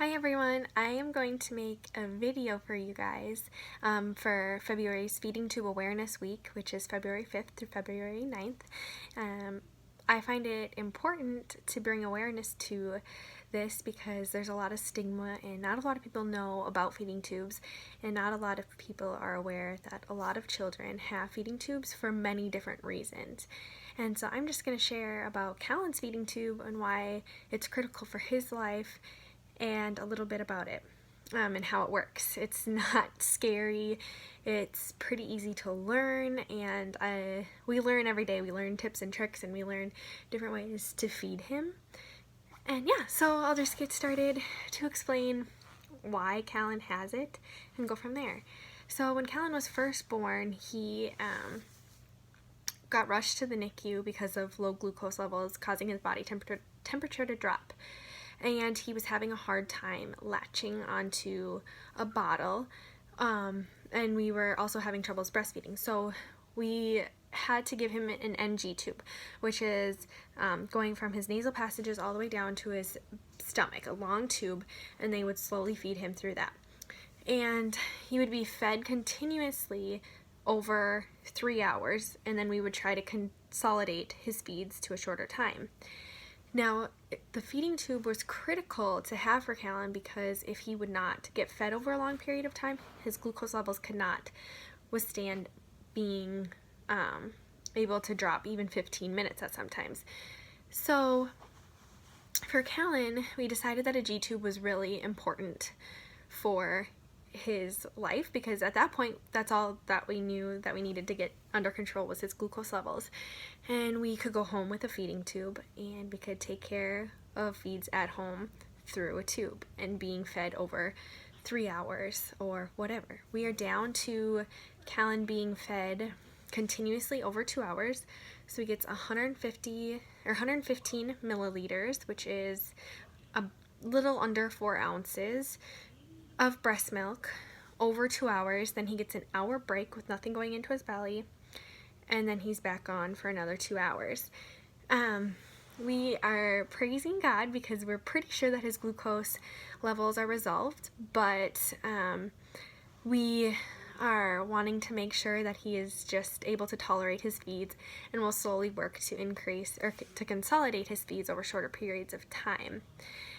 Hi everyone, I am going to make a video for you guys for February's Feeding Tube Awareness Week, which is February 5th through February 9th. I find it important to bring awareness to this because there's a lot of stigma and not a lot of people know about feeding tubes, and not a lot of people are aware that a lot of children have feeding tubes for many different reasons. And so I'm just going to share about Callan's feeding tube and why it's critical for his life and a little bit about it and how it works. It's not scary, it's pretty easy to learn, and we learn every day. We learn tips and tricks, and we learn different ways to feed him. And yeah, so I'll just get started to explain why Callan has it and go from there. So when Callan was first born, he got rushed to the NICU because of low glucose levels causing his body temperature to drop. And he was having a hard time latching onto a bottle, and we were also having troubles breastfeeding. So we had to give him an NG tube, which is going from his nasal passages all the way down to his stomach, a long tube, and they would slowly feed him through that. And he would be fed continuously over 3 hours, and then we would try to consolidate his feeds to a shorter time. Now, the feeding tube was critical to have for Callan because if he would not get fed over a long period of time, his glucose levels could not withstand being able to drop even 15 minutes at sometimes. So for Callan, we decided that a G-tube was really important for his life because at that point that's all that we knew that we needed to get under control was his glucose levels, and we could go home with a feeding tube and we could take care of feeds at home through a tube and being fed over 3 hours or whatever. We are down to Callan being fed continuously over 2 hours, so he gets 115 milliliters, which is a little under 4 ounces of breast milk over 2 hours. Then he gets an hour break with nothing going into his belly, and then he's back on for another 2 hours. We are praising God because we're pretty sure that his glucose levels are resolved, but we are wanting to make sure that he is just able to tolerate his feeds, and will slowly work to increase or to consolidate his feeds over shorter periods of time.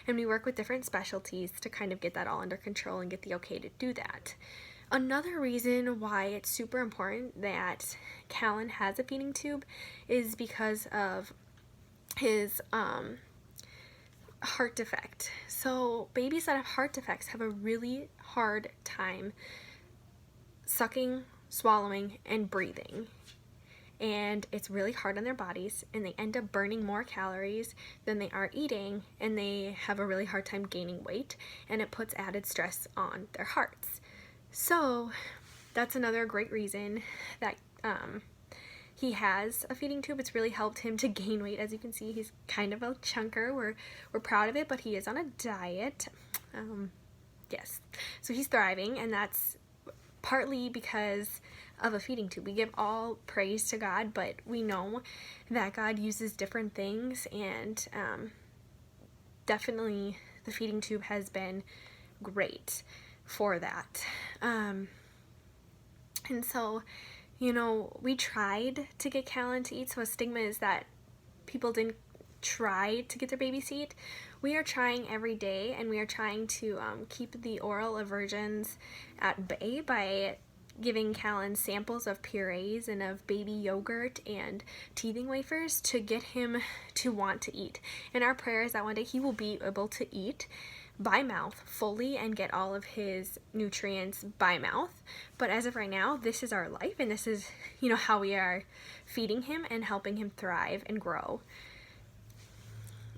And we work with different specialties to kind of get that all under control and get the okay to do that. Another reason why it's super important that Callan has a feeding tube is because of his heart defect. So babies that have heart defects have a really hard time sucking, swallowing, and breathing. And it's really hard on their bodies, and they end up burning more calories than they are eating, and they have a really hard time gaining weight, and it puts added stress on their hearts. So that's another great reason that he has a feeding tube. It's really helped him to gain weight. As you can see, he's kind of a chunker. We're proud of it, but he is on a diet. Yes, so he's thriving, and that's partly because of a feeding tube. We give all praise to God, but we know that God uses different things, and definitely the feeding tube has been great for that. And so, we tried to get Callan to eat, so a stigma is that people didn't try to get their babies to eat. We are trying every day, and we are trying to keep the oral aversions at bay by giving Callan samples of purees and of baby yogurt and teething wafers to get him to want to eat. And our prayer is that one day he will be able to eat by mouth fully and get all of his nutrients by mouth. But as of right now, this is our life, and this is, how we are feeding him and helping him thrive and grow.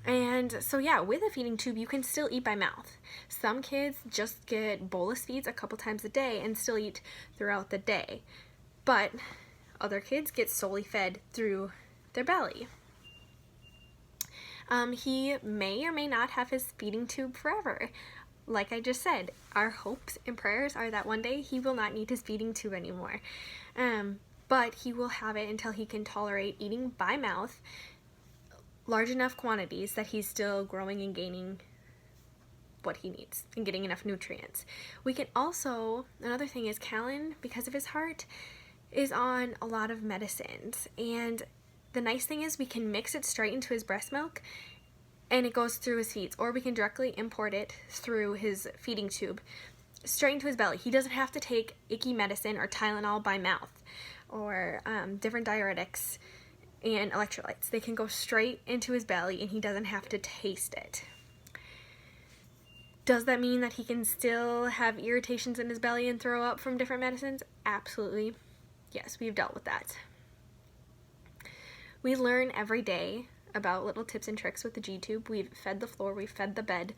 And so yeah, with a feeding tube, you can still eat by mouth. Some kids just get bolus feeds a couple times a day and still eat throughout the day. But other kids get solely fed through their belly. He may or may not have his feeding tube forever. Like I just said, our hopes and prayers are that one day he will not need his feeding tube anymore. But he will have it until he can tolerate eating by mouth large enough quantities that he's still growing and gaining what he needs and getting enough nutrients. We can also, another thing is Callan, because of his heart, is on a lot of medicines, and the nice thing is we can mix it straight into his breast milk and it goes through his feeds, or we can directly import it through his feeding tube straight into his belly. He doesn't have to take icky medicine or Tylenol by mouth or different diuretics and electrolytes. They can go straight into his belly and he doesn't have to taste it. Does that mean that he can still have irritations in his belly and throw up from different medicines? Absolutely. Yes, we've dealt with that. We learn every day about little tips and tricks with the G-tube. We've fed the floor, we've fed the bed,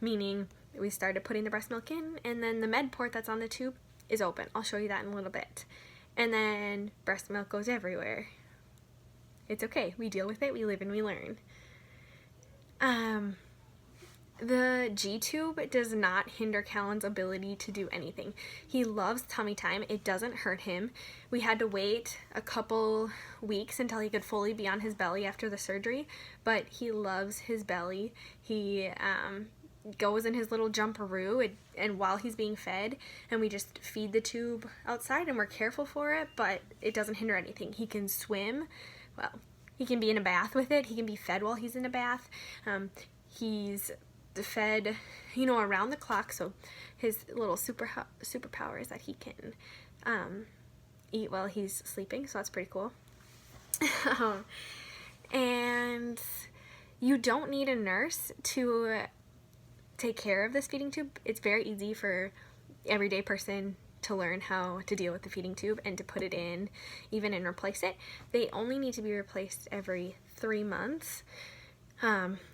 meaning we started putting the breast milk in, and then the med port that's on the tube is open. I'll show you that in a little bit. And then breast milk goes everywhere. It's okay. We deal with it. We live and we learn. The G-tube does not hinder Callan's ability to do anything. He loves tummy time. It doesn't hurt him. We had to wait a couple weeks until he could fully be on his belly after the surgery, but he loves his belly. He goes in his little jumperoo and while he's being fed, and we just feed the tube outside and we're careful for it, but it doesn't hinder anything. He can swim. Well, he can be in a bath with it. He can be fed while he's in a bath. He's fed, around the clock, so his little superpower is that he can eat while he's sleeping, so that's pretty cool. And you don't need a nurse to take care of this feeding tube. It's very easy for everyday person to learn how to deal with the feeding tube and to put it in even and replace it. They only need to be replaced every 3 months.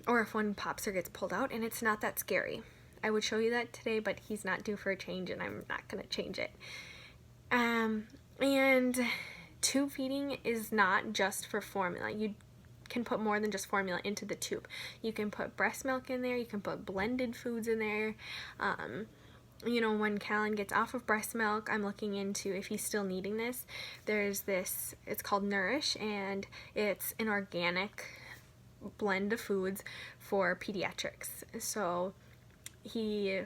Or if one pops or gets pulled out, and it's not that scary. I would show you that today, but he's not due for a change, and I'm not going to change it. And tube feeding is not just for formula. You can put more than just formula into the tube. You can put breast milk in there. You can put blended foods in there. When Callan gets off of breast milk, I'm looking into if he's still needing this. There's this, it's called Nourish, and it's an organic blend of foods for pediatrics, so he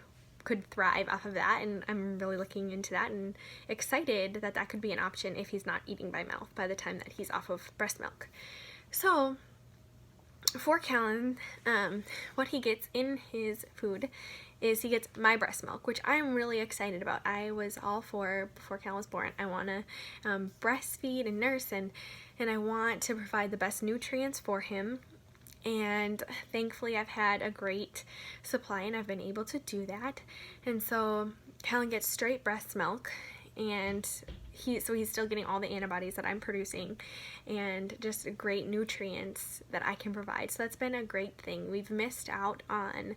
could thrive off of that, and I'm really looking into that and excited that that could be an option if he's not eating by mouth by the time that he's off of breast milk. So for Callan, what he gets in his food is he gets my breast milk, which I'm really excited about. I was all for, before Callan was born, I want to breastfeed and nurse, and I want to provide the best nutrients for him. And thankfully I've had a great supply and I've been able to do that. And so Callan gets straight breast milk, and he's still getting all the antibodies that I'm producing and just great nutrients that I can provide. So that's been a great thing. We've missed out on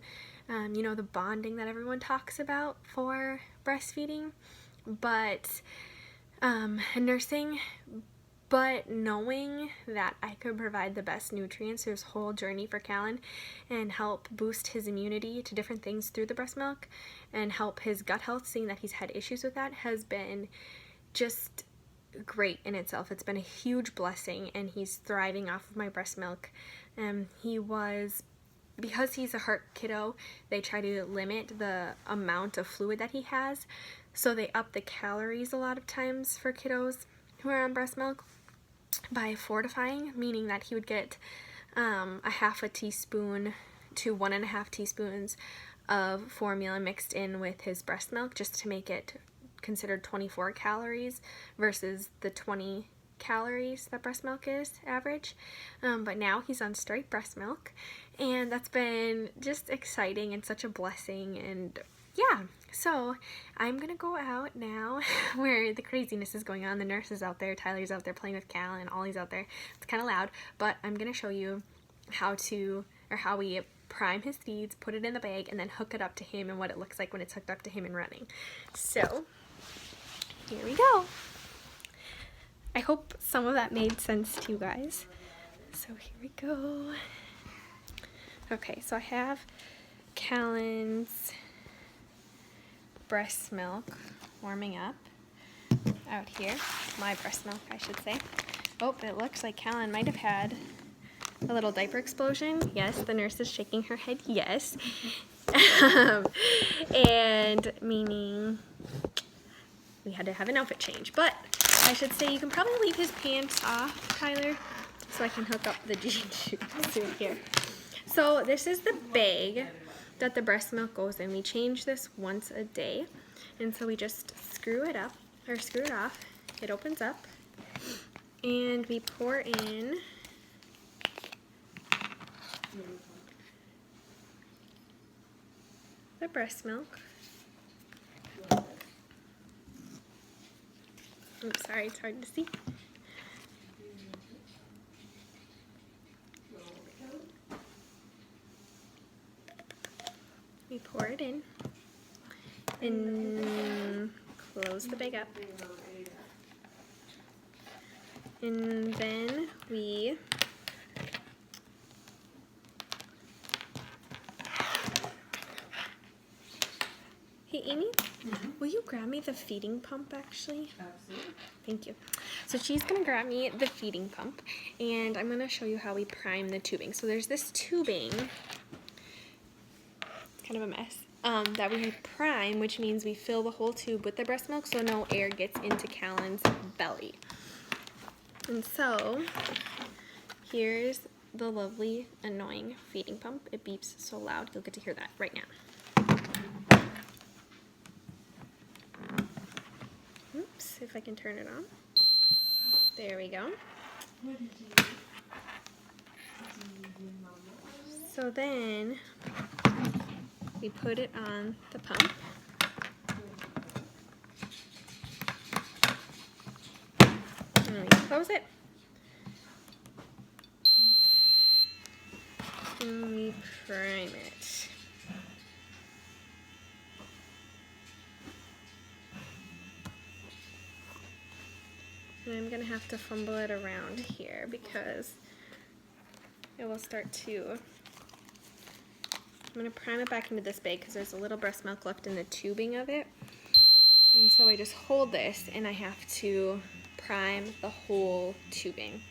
the bonding that everyone talks about for breastfeeding, but nursing. But knowing that I could provide the best nutrients through this whole journey for Callan and help boost his immunity to different things through the breast milk and help his gut health, seeing that he's had issues with that, has been just great in itself. It's been a huge blessing, and he's thriving off of my breast milk. Because he's a heart kiddo, they try to limit the amount of fluid that he has, so they up the calories a lot of times for kiddos who are on breast milk by fortifying, meaning that he would get a half a teaspoon to 1.5 teaspoons of formula mixed in with his breast milk, just to make it considered 24 calories versus the 20 calories that breast milk is average. But now he's on straight breast milk, and that's been just exciting and such a blessing. And yeah, so I'm gonna go out now where the craziness is going on. The nurse is out there, Tyler's out there playing with Callan, and Ollie's out there. It's kind of loud, but I'm gonna show you how we prime his feeds, put it in the bag, and then hook it up to him and what it looks like when it's hooked up to him and running. So here we go. I hope some of that made sense to you guys. So here we go. Okay, so I have Callan's breast milk warming up out here. My breast milk, I should say. Oh, it looks like Callan might have had a little diaper explosion. Yes, the nurse is shaking her head. Yes. And meaning we had to have an outfit change. But I should say you can probably leave his pants off, Tyler, so I can hook up the jean suit here. So this is the bag that the breast milk goes in. We change this once a day. And so we just screw it up, or screw it off. It opens up. And we pour in the breast milk. Oops, sorry, it's hard to see. We pour it in and close the bag up. And then we Hey Amy, will you grab me the feeding pump actually? Absolutely. Thank you. So she's going to grab me the feeding pump and I'm going to show you how we prime the tubing. So there's this tubing, it's kind of a mess, that we prime, which means we fill the whole tube with the breast milk so no air gets into Callan's belly. And so here's the lovely, annoying feeding pump. It beeps so loud, you'll get to hear that right now. Oops, if I can turn it on. There we go. So then we put it on the pump. And we close it. And we prime it. And I'm going to have to fumble it around here because it will start to... I'm going to prime it back into this bag because there's a little breast milk left in the tubing of it. And so I just hold this and I have to prime the whole tubing.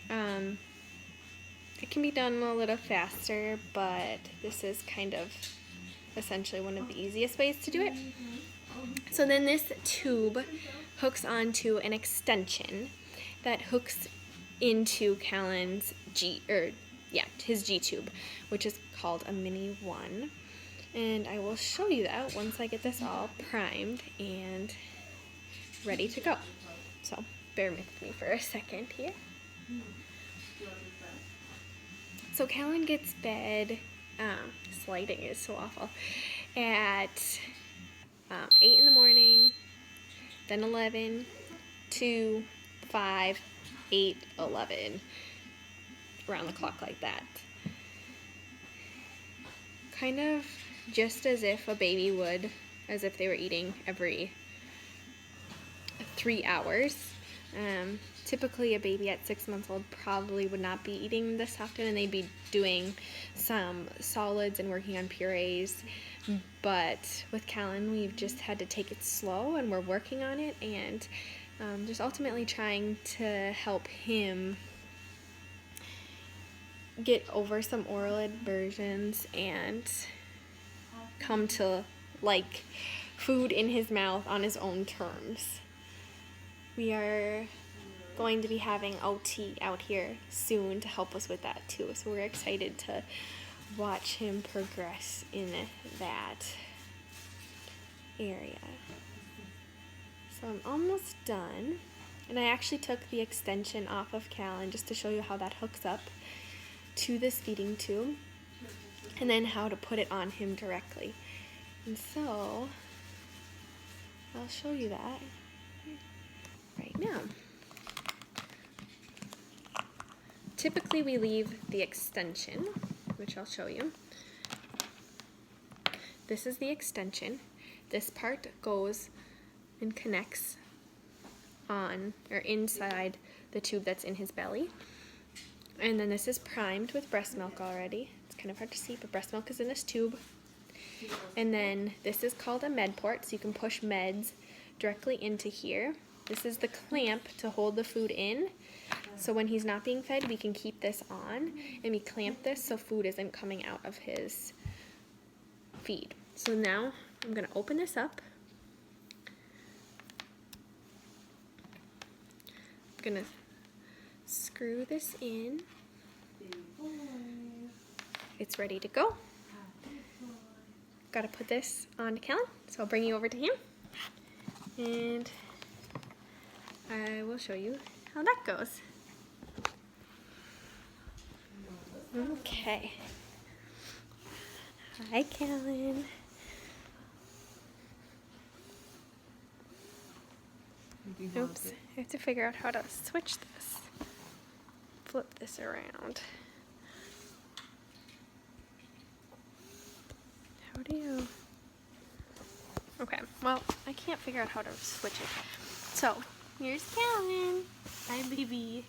It can be done a little faster, but this is kind of essentially one of the easiest ways to do it. So then this tube hooks onto an extension that hooks into Callan's his G tube, which is called a Mini 1. And I will show you that once I get this all primed and ready to go. So bear with me for a second here. So Callan gets fed, sliding is so awful, at 8 in the morning, then 11, 2, 5, 8, 11, around the clock like that. Kind of just as if a baby would, as if they were eating every 3 hours. Typically a baby at 6 months old probably would not be eating this often and they'd be doing some solids and working on purees. But with Callan, we've just had to take it slow and we're working on it and just ultimately trying to help him get over some oral aversions and come to like food in his mouth on his own terms. We are going to be having OT out here soon to help us with that too, so we're excited to watch him progress in that area. So I'm almost done, and I actually took the extension off of Callan just to show you how that hooks up to this feeding tube and then how to put it on him directly. And so I'll show you that right now. Typically we leave the extension, which I'll show you. This is the extension. This part goes and connects on or inside the tube that's in his belly. And then this is primed with breast milk already. It's kind of hard to see, but breast milk is in this tube. And then this is called a med port, so you can push meds directly into here. This is the clamp to hold the food in. So when he's not being fed, we can keep this on and we clamp this so food isn't coming out of his feed. So now I'm gonna open this up. I'm gonna screw this in. It's ready to go. Gotta put this on to Callan, so I'll bring you over to him and I will show you how that goes. Okay. Hi, Callan. Oops, I have to figure out how to switch this. Flip this around. How do you... Okay, well, I can't figure out how to switch it. So, here's Callan. Hi, baby.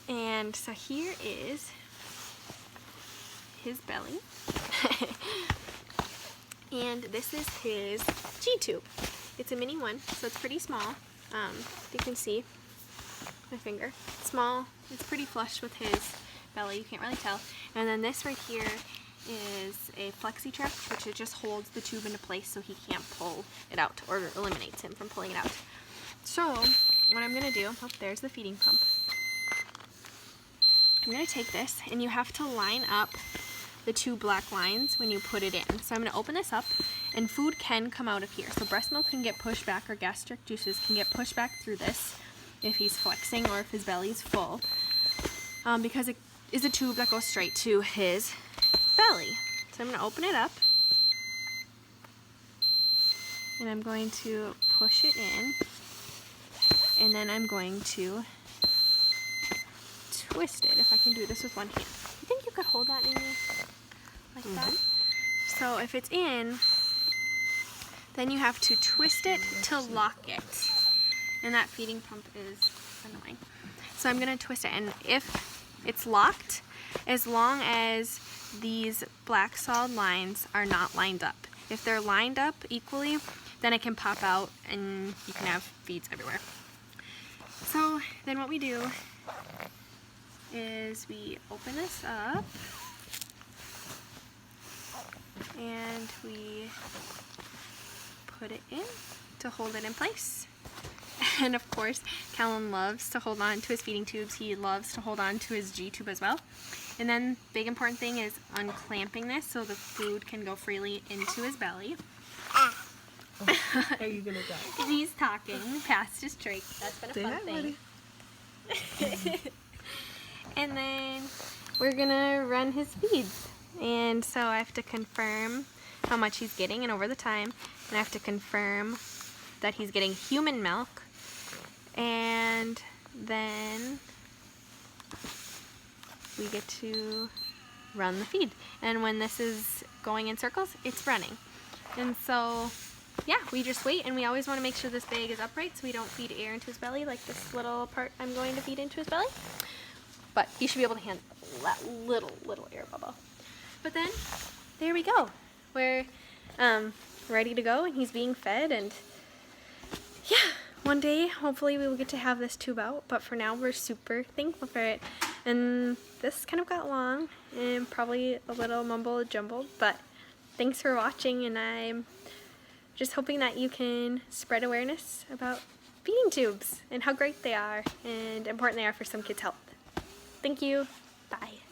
And so here is his belly. And this is his G-tube. It's a mini one, so it's pretty small. You can see my finger. It's small. It's pretty flush with his belly. You can't really tell. And then this right here is a flexi trap, which it just holds the tube into place so he can't pull it out, or eliminates him from pulling it out. So what I'm gonna do, oh, there's the feeding pump. I'm gonna take this, and you have to line up the two black lines when you put it in. So I'm gonna open this up, and food can come out of here. So breast milk can get pushed back, or gastric juices can get pushed back through this if he's flexing or if his belly's full, because it is a tube that goes straight to his belly. So I'm going to open it up, and I'm going to push it in, and then I'm going to twist it, if I can do this with one hand. You think you could hold that, Amy? Like that? So if it's in, then you have to twist it to lock it. And that feeding pump is annoying. So I'm going to twist it, and if it's locked, as long as these black solid lines are not lined up. If they're lined up equally, then it can pop out and you can have feeds everywhere. So then what we do is we open this up and we put it in to hold it in place. And of course, Callan loves to hold on to his feeding tubes. He loves to hold on to his G-tube as well. And then big important thing is unclamping this so the food can go freely into his belly. Are you gonna die? He's talking past his trach. That's been a fun thing. And then we're gonna run his feeds. And so I have to confirm how much he's getting and over the time. And I have to confirm that he's getting human milk. And then we get to run the feed. And when this is going in circles, it's running. And so, yeah, we just wait, and we always want to make sure this bag is upright so we don't feed air into his belly, like this little part I'm going to feed into his belly. But he should be able to handle that little air bubble. But then, there we go. We're ready to go, and he's being fed, and yeah, one day, hopefully we will get to have this tube out, but for now, we're super thankful for it. And this kind of got long, and probably a little mumble-jumbled, but thanks for watching, and I'm just hoping that you can spread awareness about feeding tubes and how great they are and important they are for some kids' health. Thank you. Bye.